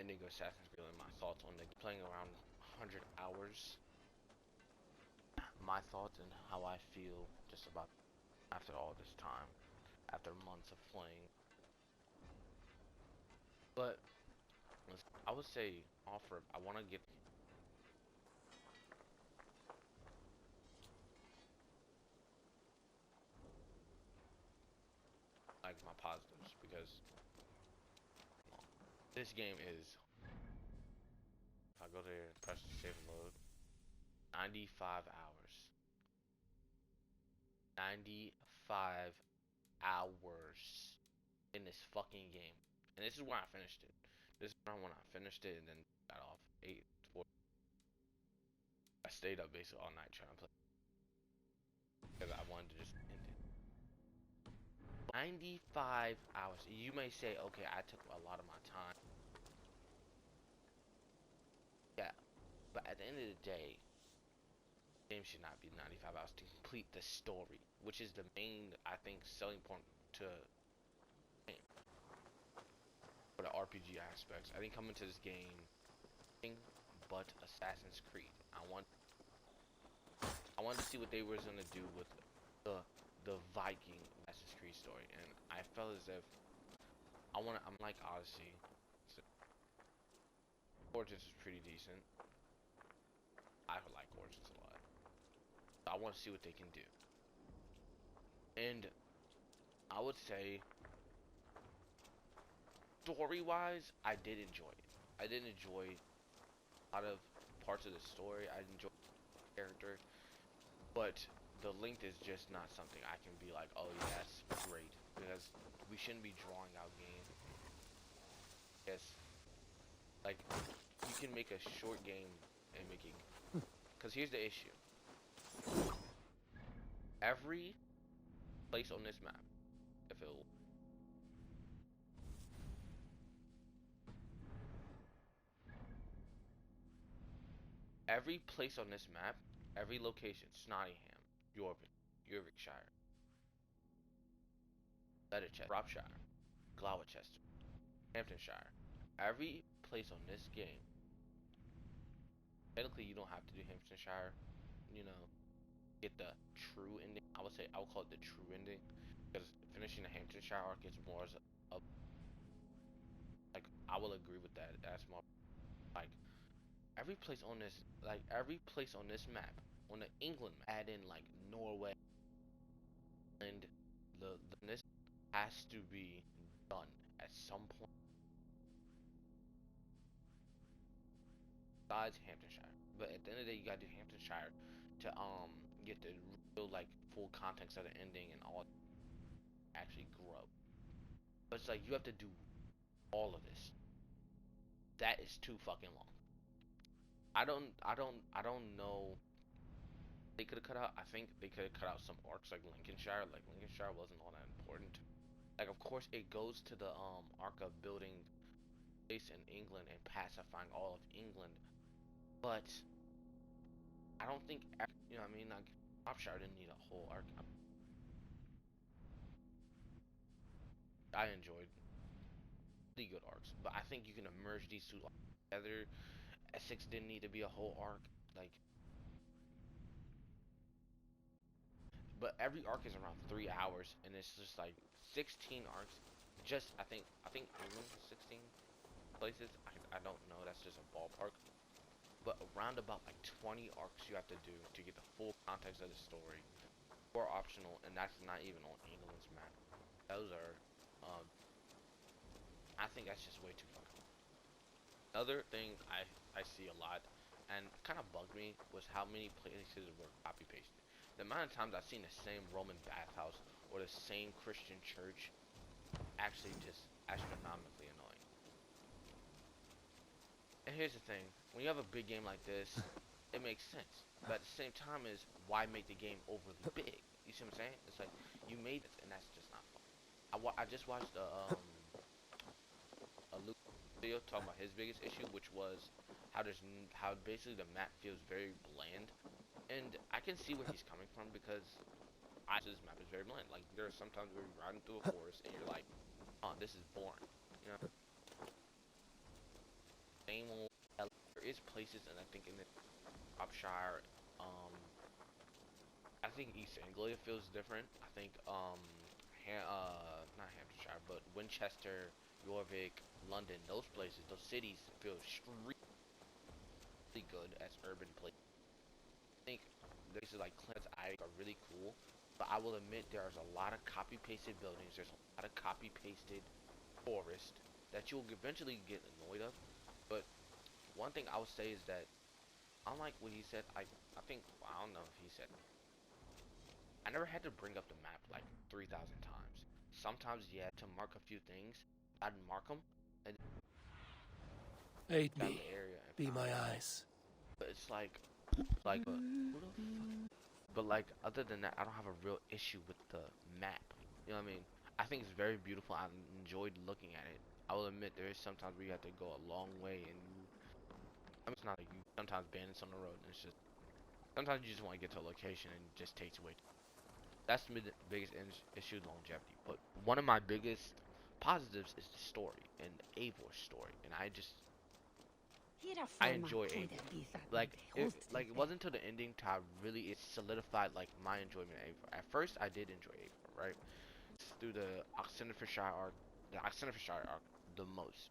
ending of Assassin's Creed and my thoughts on the playing around 100 hours, my thoughts and how I feel just about after all this time, after months of playing. But I would say offer. I want to get like my positives because this game is. If I go there and press the save and load, 95 hours. 95 hours in this fucking game. And this is where I finished it. This is around when I finished it and then got off 8, 4. I stayed up basically all night trying to play. Because I wanted to just end it. 95 hours. You may say, okay, I took a lot of my time. Yeah. But at the end of the day, game should not be 95 hours to complete the story, which is the main, I think, selling point to game. For the RPG aspects, I didn't come into this game but Assassin's Creed. I wanted to see what they were gonna do with the Viking Assassin's Creed story, and I felt as if I'm like Odyssey. So, Origins is pretty decent. I like Origins a lot. I want to see what they can do. And I would say, story-wise, I did enjoy it. I did enjoy a lot of parts of the story. I enjoyed the character, but the length is just not something I can be like, oh yeah, that's great, because we shouldn't be drawing out games. Yes, like you can make a short game and make it. Because here's the issue: every place on this map, if it'll every place on this map, every location, Snottingham, Yorkshire, Bedfordshire, Shropshire, Gloucester, Hamptonshire, every place on this game. Technically, you don't have to do Hamptonshire, you know, get the true ending. I would say I would call it the true ending because finishing the Hamptonshire arc is more as a like I will agree with that. That's more like every place on this map, on the England map, add in like Norway, and this has to be done at some point. Besides Hamptonshire, but at the end of the day, you gotta do Hamptonshire to get the real like full context of the ending and all actually grow. But it's like you have to do all of this. That is too fucking long. I don't know. They could have cut out. I think they could have cut out some arcs like Lincolnshire. Like Lincolnshire wasn't all that important. Like of course it goes to the arc of building base in England and pacifying all of England, but I don't think you know what I mean like Shropshire didn't need a whole arc. I enjoyed the good arcs, but I think you can merge these two together. Essex didn't need to be a whole arc. Like but every arc is around 3 hours, and it's just like 16 arcs. Just I think England 16 places. I don't know. That's just a ballpark. But around about like 20 arcs you have to do to get the full context of the story. Or optional, and that's not even on England's map. Those are, I think that's just way too fucking. Another thing I see a lot, and kind of bugged me, was how many places were copy pasted. The amount of times I've seen the same Roman bathhouse or the same Christian church actually just astronomically annoying. And here's the thing, when you have a big game like this, it makes sense. But at the same time is, why make the game overly big? You see what I'm saying? It's like, you made it, and that's just not fun. I just watched a Luke video talking about his biggest issue, which was how basically the map feels very bland. And I can see where he's coming from because this map is very bland. Like there are sometimes where you're riding through a forest and you're like, oh, this is boring. You know? places, and I think in the Shropshire, um, I think East Anglia feels different. I think not Hampshire, but Winchester, Yorvik, London, those places, those cities feel extremely good as urban places. I think places like Clarence I are really cool, but I will admit there's a lot of copy pasted buildings. There's a lot of copy pasted forest that you'll eventually get annoyed of. But one thing I would say is that unlike what he said, I think I don't know if he said I never had to bring up the map like 3,000 times. Sometimes you had to mark a few things. I'd mark them and Aid got me. the area and Be found my it. eyes. But it's like who the fuck? But like other than that, I don't have a real issue with the map. You know what I mean? I think it's very beautiful. I enjoyed looking at it. I will admit there is sometimes where you have to go a long way and I mean, it's not like you sometimes bandits on the road and it's just sometimes you just want to get to a location and it just takes way. That's the biggest issue, longevity. But one of my biggest positives is the story and Eivor's story, and I enjoy Eivor. It wasn't until the ending time really it solidified like my enjoyment of Eivor. At first, I did enjoy Eivor, right? Through the Oxenfordshire arc, the most.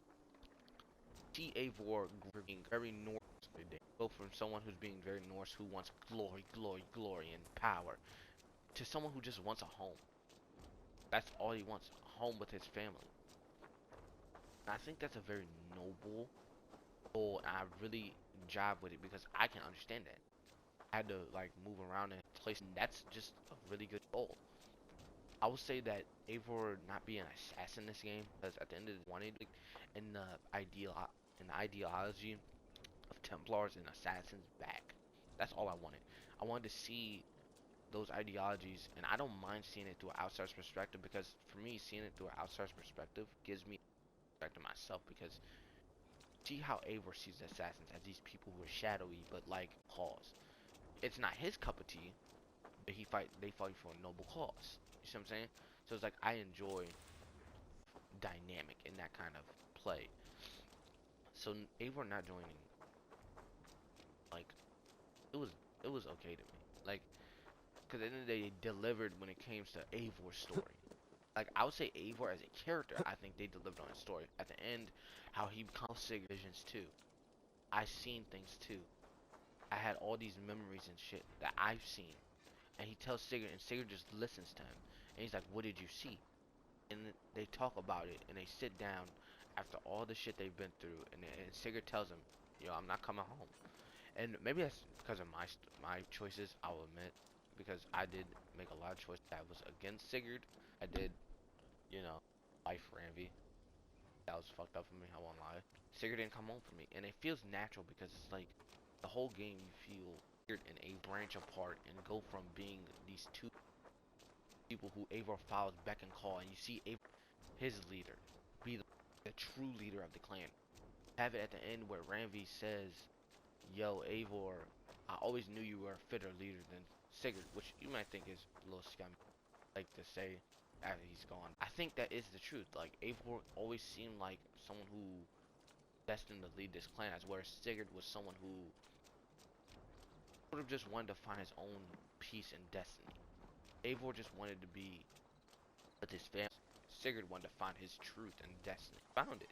See Eivor being very Norse. Go from someone who's being very Norse, who wants glory, glory, glory, and power, to someone who just wants a home. That's all he wants, a home with his family. And I think that's a very noble goal, and I really jive with it because I can understand that. I had to like move around in place, and that's just a really good goal. I would say that Eivor not being an assassin in this game, because at the end of the wanted like, in the ideology of Templars and assassins back. That's all I wanted. I wanted to see those ideologies, and I don't mind seeing it through an outsider's perspective because for me, seeing it through an outsider's perspective gives me respect to myself because see how Eivor sees the assassins as these people who are shadowy but like cause. It's not his cup of tea, but they fight for a noble cause. You see what I'm saying? So it's like I enjoy dynamic in that kind of play. So Eivor not joining, like it was it was okay to me. Like, cause at the end of the day, they delivered when it came to Eivor's story. Like I would say Eivor as a character, I think they delivered on his story. At the end, how he becomes Sigurd visions too. I seen things too. I had all these memories and shit that I've seen. And he tells Sigurd, and Sigurd just listens to him. And he's like, "What did you see?" And they talk about it, and they sit down after all the shit they've been through, and Sigurd tells him, "Yo, I'm not coming home." And maybe that's because of my choices. I'll admit, because I did make a lot of choices that was against Sigurd. I did, you know, life for Envy. That was fucked up for me. I won't lie. Sigurd didn't come home for me, and it feels natural because it's like the whole game you feel Sigurd and a branch apart and go from being these two people who Eivor follows beck and call, and you see Eivor, his leader, be the true leader of the clan. Have it at the end where Randvi says, "Yo, Eivor, I always knew you were a fitter leader than Sigurd," which you might think is a little scummy, like to say after he's gone. I think that is the truth. Like Eivor always seemed like someone who destined to lead this clan, as whereas Sigurd was someone who would have just wanted to find his own peace and destiny. Eivor just wanted to be with his family. Sigurd wanted to find his truth and destiny. Found it.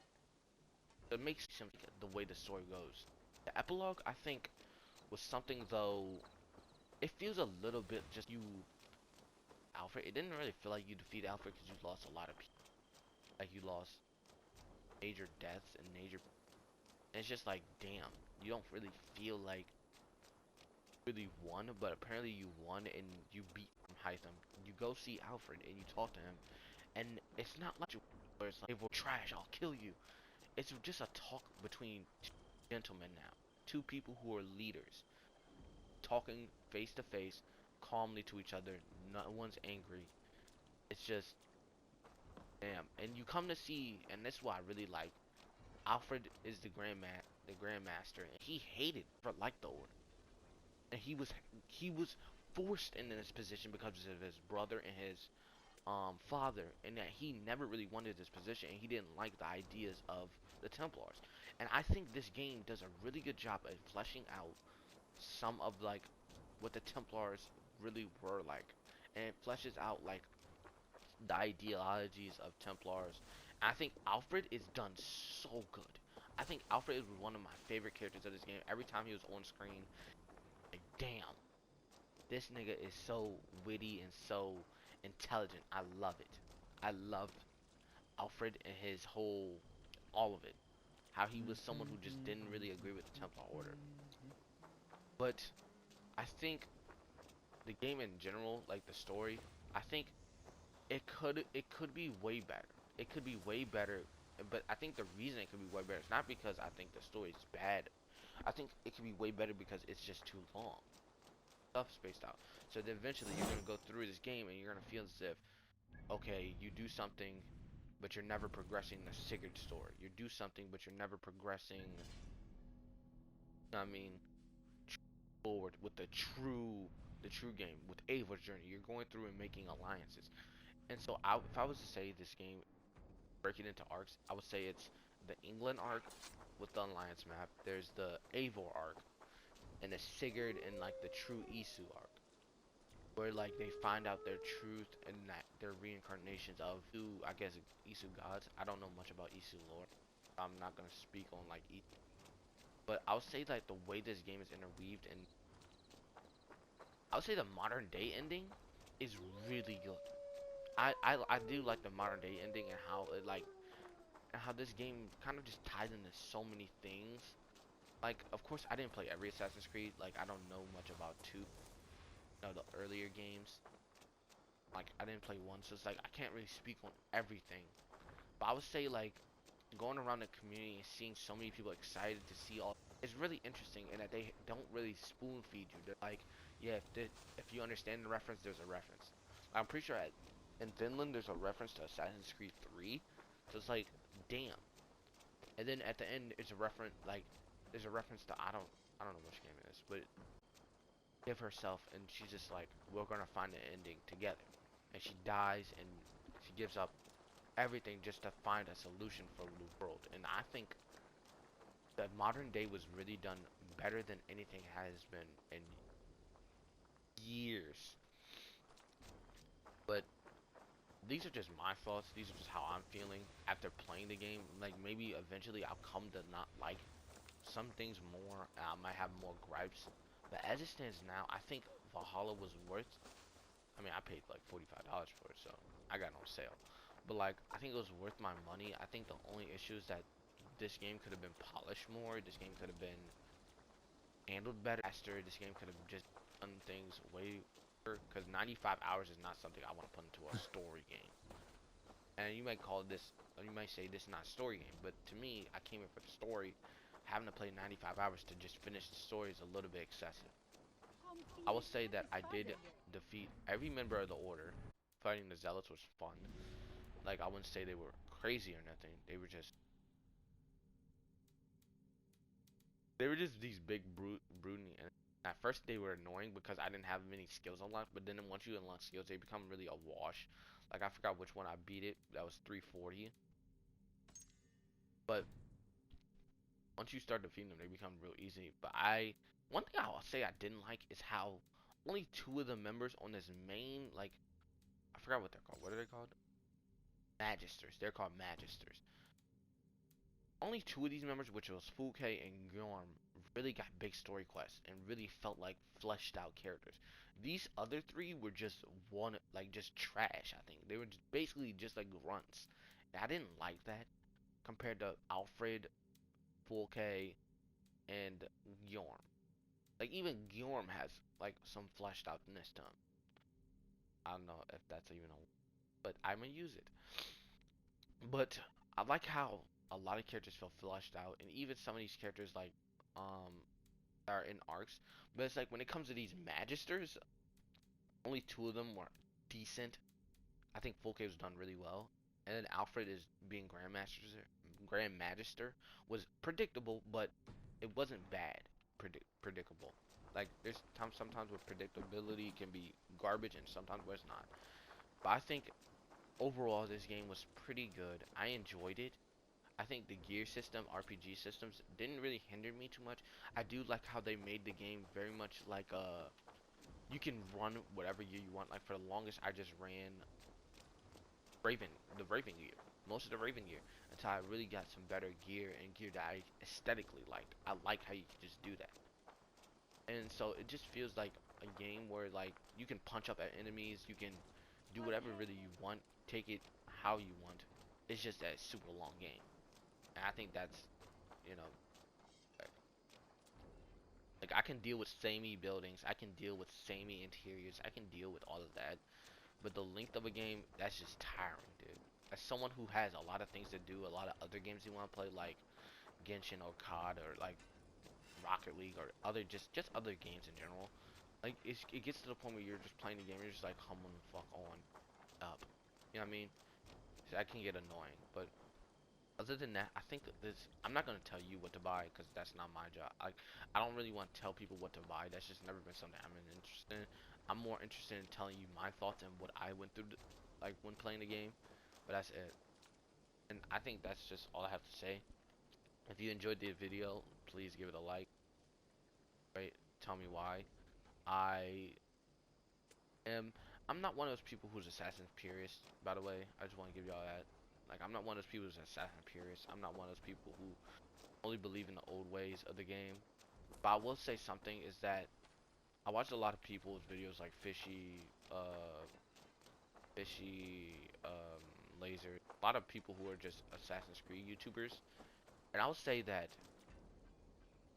It makes sense the way the story goes. The epilogue, I think, was something though. It feels a little bit just you, Alfred. It didn't really feel like you defeated Alfred because you lost a lot of people. Like you lost major deaths and major. And it's just like, damn, you don't really feel like you really won, but apparently you won and you beat Hytham. You go see Alfred and you talk to him, and it's not like where it's like, "Hey, trash, I'll kill you." It's just a talk between two gentlemen now, two people who are leaders, talking face to face, calmly to each other. No one's angry. It's just damn. And you come to see, and this is what I really like. Alfred is the Grandmaster, and he hated or liked the Order, and he was forced into this position because of his brother and his father, and that he never really wanted this position, and he didn't like the ideas of the Templars. And I think this game does a really good job at fleshing out some of like what the Templars really were like, and it fleshes out like the ideologies of Templars. I think Alfred is done so good. I think Alfred is one of my favorite characters of this game. Every time he was on screen, like, damn, this nigga is so witty and so intelligent. I love it. I love Alfred and his whole, all of it. How he was someone who just didn't really agree with the Templar Order. But I think the game in general, like the story, I think it could be way better. It could be way better, but I think the reason it could be way better is not because I think the story is bad. I think it could be way better because it's just too long. Stuff spaced out. So then eventually you're gonna go through this game and you're gonna feel as if, okay, you do something, but you're never progressing the Sigurd story. You do something, but you're never progressing. I mean, forward with the true game with Ava's journey. You're going through and making alliances. And so, if I was to say this game, break it into arcs, I would say it's the England arc with the alliance map. There's the Eivor arc, and the Sigurd and like the true Isu arc, where like they find out their truth and that they're reincarnations of two, I guess, Isu gods. I don't know much about Isu lore. I'm not gonna speak on like Isu, but I'll say like the way this game is interweaved, and I'll say the modern day ending is really good. I do like the modern day ending and how it like and how this game kind of just ties into so many things. Like, of course, I didn't play every Assassin's Creed. Like, I don't know much about two, the earlier games. Like, I didn't play one, so it's like I can't really speak on everything. But I would say like going around the community and seeing so many people excited to see all it's really interesting in that they don't really spoon feed you. They're like, yeah, if you understand the reference, there's a reference. I'm pretty sure in Finland there's a reference to Assassin's Creed 3. So it's like, damn. And then at the end it's a reference like there's a reference to I don't know which game it is, but give herself and she's just like, we're gonna find an ending together. And she dies and she gives up everything just to find a solution for the world. And I think that modern day was really done better than anything has been in years. But these are just my thoughts. These are just how I'm feeling after playing the game. Like maybe eventually I'll come to not like some things more. I might have more gripes. But as it stands now, I think Valhalla was worth. I mean, I paid like $45 for it, so I got no sale. But like, I think it was worth my money. I think the only issue is that this game could have been polished more. This game could have been handled better. Faster. This game could have just done things way better. Because 95 hours is not something I want to put into a story game. And you might call this, or you might say this is not a story game. But to me, I came in for the story. Having to play 95 hours to just finish the story is a little bit excessive. I will say that I did defeat every member of the Order. Fighting the Zealots was fun. Like, I wouldn't say they were crazy or nothing. They were just these big brooding. And at first they were annoying because I didn't have many skills unlocked. But then once you unlock skills, they become really a wash. Like, I forgot which one I beat it. That was 340. But once you start defeating them, they become real easy. But one thing I'll say I didn't like is how only two of the members on this main, like, I forgot what they're called. What are they called? Magisters. They're called Magisters. Only two of these members, which was Fulke and Gorm, really got big story quests and really felt like fleshed out characters. These other three were just just trash. I think they were basically just like grunts. And I didn't like that compared to Alfred, Fulke, and Gorm. Like even Gorm has like some fleshed outness to him. I don't know if that's even a, but I'm gonna use it. But I like how a lot of characters feel fleshed out, and even some of these characters like um are in arcs. But it's like when it comes to these magisters, only two of them were decent. I think Fulke was done really well, and then Alfred is being Grand Magister was predictable, but it wasn't bad. Predictable. Like there's times sometimes where predictability can be garbage, and sometimes where it's not. But I think overall this game was pretty good. I enjoyed it. I think the gear system, RPG systems, didn't really hinder me too much. I do like how they made the game very much like you can run whatever gear you want. Like for the longest, I just ran Raven, the Raven gear, most of the Raven gear, until I really got some better gear and gear that I aesthetically liked. I like how you can just do that, and so it just feels like a game where like you can punch up at enemies, you can do whatever really you want, take it how you want. It's just a super long game, and I think that's you know like I can deal with samey buildings, I can deal with samey interiors, I can deal with all of that. But the length of a game, that's just tiring, dude. As someone who has a lot of things to do, a lot of other games you want to play, like Genshin or COD or like Rocket League or other just other games in general, like it gets to the point where you're just playing the game, you're just like humming the fuck on up. You know what I mean? So that can get annoying. But other than that, I think that this. I'm not gonna tell you what to buy because that's not my job. I don't really want to tell people what to buy. That's just never been something I'm interested in. I'm more interested in telling you my thoughts and what I went through, like when playing the game. But that's it. And I think that's just all I have to say. If you enjoyed the video, please give it a like. Right? Tell me why. I am. I'm not one of those people who's Assassin's purist. By the way, I just want to give y'all that. Like, I'm not one of those people who's Assassin purist. I'm not one of those people who only believe in the old ways of the game. But I will say something is that I watched a lot of people's videos like Laser, a lot of people who are just Assassin's Creed YouTubers, and I would say that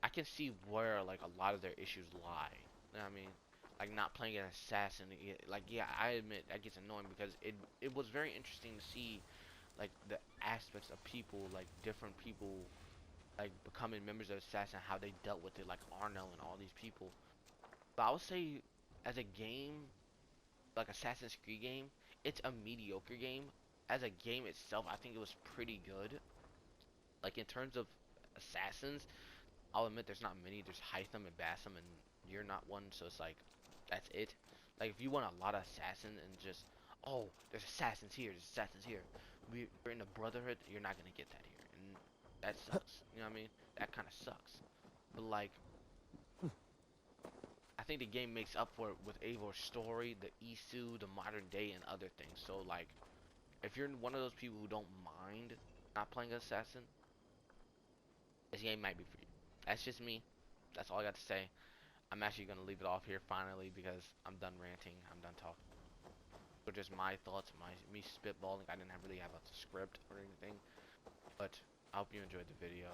I can see where like a lot of their issues lie. You know what I mean? Like not playing an assassin, like yeah, I admit that gets annoying because it was very interesting to see like the aspects of people, like different people like becoming members of Assassin, how they dealt with it, like Arno and all these people. But I would say, as a game, like Assassin's Creed game, it's a mediocre game. As a game itself, I think it was pretty good. Like in terms of assassins, I'll admit there's not many. There's Hytham and Bassam, and you're not one, so it's like that's it. Like if you want a lot of assassin and just there's assassins here, there's assassins here. We're in the Brotherhood. You're not gonna get that here, and that sucks. You know what I mean? That kind of sucks. But like I think the game makes up for it with Eivor's story, the Isu, the modern day, and other things. So like, if you're one of those people who don't mind not playing Assassin, this game might be for you. That's just me. That's all I got to say. I'm actually gonna leave it off here finally because I'm done ranting. I'm done talking. But just my thoughts, me spitballing. I didn't really have a script or anything. But I hope you enjoyed the video.